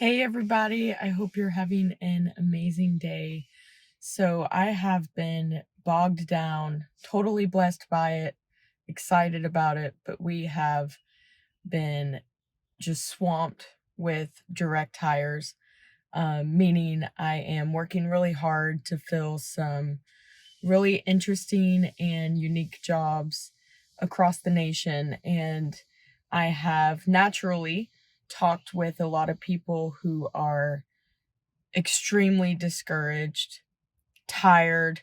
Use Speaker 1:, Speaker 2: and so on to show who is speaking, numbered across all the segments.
Speaker 1: Hey everybody, I hope you're having an amazing day. So I have been bogged down, totally blessed by it, excited about it, but we have been just swamped with direct hires, meaning I am working really hard to fill some really interesting and unique jobs across the nation. And I have naturally talked with a lot of people who are extremely discouraged, tired.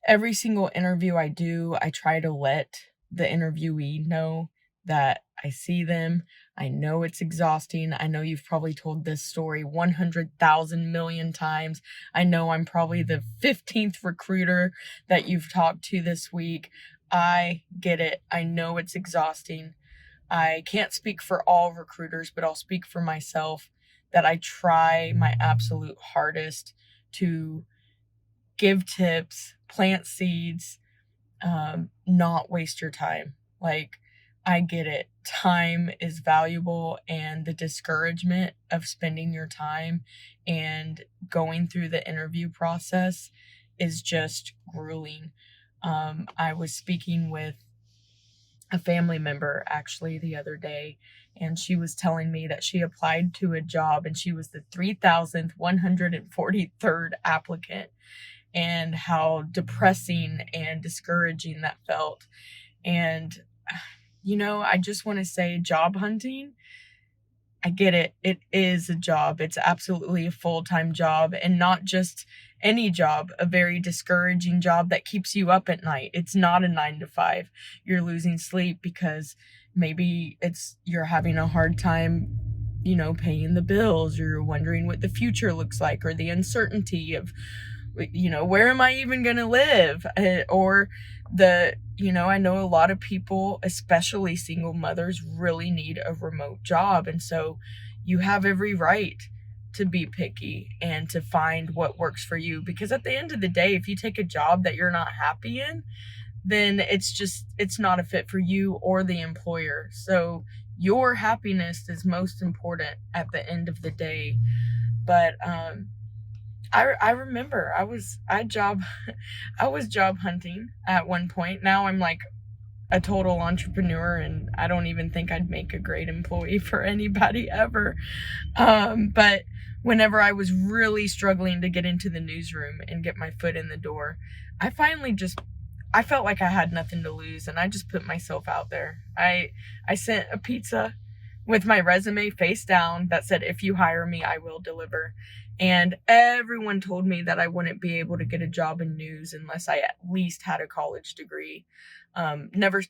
Speaker 1: Every single interview I do, I try to let the interviewee know that I see them. I know it's exhausting. I know you've probably told this story 100,000 million times. I know I'm probably the 15th recruiter that you've talked to this week. I get it. I know it's exhausting. I can't speak for all recruiters, but I'll speak for myself that I try my absolute hardest to give tips, plant seeds, not waste your time. Like, I get it. Time is valuable, and the discouragement of spending your time and going through the interview process is just grueling. I was speaking with a family member actually the other day, and she was telling me that she applied to a job and she was the 3,143rd applicant, and how depressing and discouraging that felt. And I just want to say, job hunting, I get it. It is a job. It's absolutely a full-time job, and not just any job, a very discouraging job that keeps you up at night. It's not a 9 to 5. You're losing sleep because maybe you're having a hard time, paying the bills. You're wondering what the future looks like, or the uncertainty of, where am I even going to live? Or I know a lot of people, especially single mothers, really need a remote job. And so you have every right to be picky and to find what works for you. Because at the end of the day, if you take a job that you're not happy in, then it's not a fit for you or the employer. So your happiness is most important at the end of the day. But, I remember I was job hunting at one point. Now I'm like a total entrepreneur, and I don't even think I'd make a great employee for anybody ever. But whenever I was really struggling to get into the newsroom and get my foot in the door, I felt like I had nothing to lose, and I just put myself out there. I sent a pizza with my resume face down that said, "If you hire me, I will deliver." And everyone told me that I wouldn't be able to get a job in news unless I at least had a college degree. Never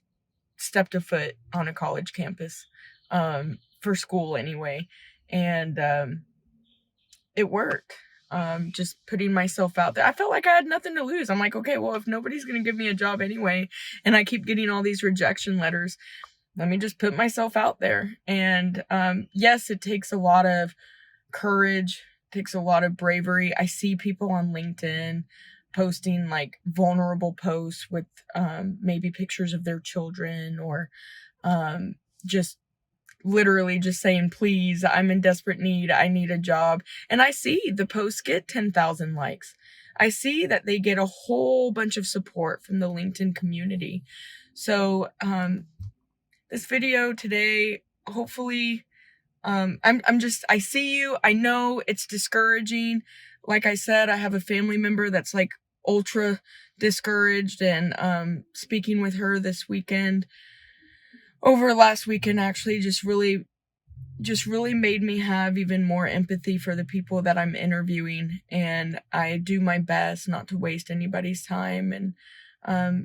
Speaker 1: stepped a foot on a college campus, for school anyway. And it worked. Just putting myself out there. I felt like I had nothing to lose. I'm like, okay, well, if nobody's going to give me a job anyway, and I keep getting all these rejection letters, let me just put myself out there. And yes, it takes a lot of courage, takes a lot of bravery. I see people on LinkedIn posting like vulnerable posts with maybe pictures of their children, or just literally just saying, "Please, I'm in desperate need. I need a job." And I see the posts get 10,000 likes. I see that they get a whole bunch of support from the LinkedIn community. So this video today, hopefully, I see you. I know it's discouraging. Like I said, I have a family member that's like ultra discouraged, and speaking with her this weekend, over last weekend actually, just really made me have even more empathy for the people that I'm interviewing. And I do my best not to waste anybody's time. And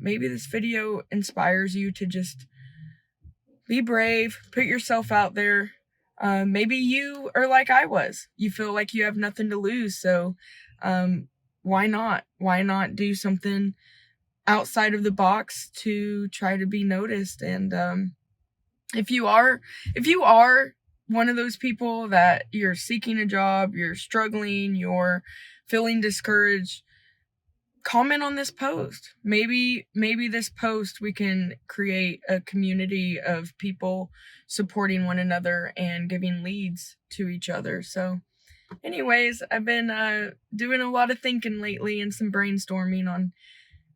Speaker 1: maybe this video inspires you to just be brave, put yourself out there. Maybe you are like I was. You feel like you have nothing to lose. So why not? Why not do something outside of the box to try to be noticed? And if you are one of those people that you're seeking a job, you're struggling, you're feeling discouraged, comment on this post. Maybe this post we can create a community of people supporting one another and giving leads to each other. So anyways, I've been doing a lot of thinking lately and some brainstorming on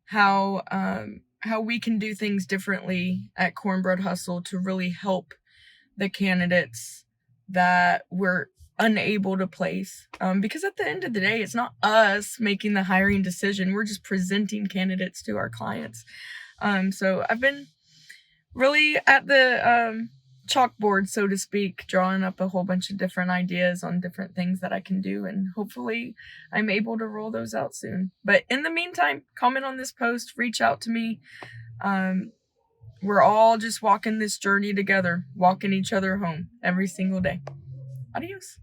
Speaker 1: how we can do things differently at Cornbread Hustle to really help the candidates that we're unable to place. Because at the end of the day, it's not us making the hiring decision. We're just presenting candidates to our clients. So I've been really at the chalkboard, so to speak, drawing up a whole bunch of different ideas on different things that I can do, and hopefully I'm able to roll those out soon. But in the meantime, comment on this post, reach out to me. We're all just walking this journey together, walking each other home every single day. Adios.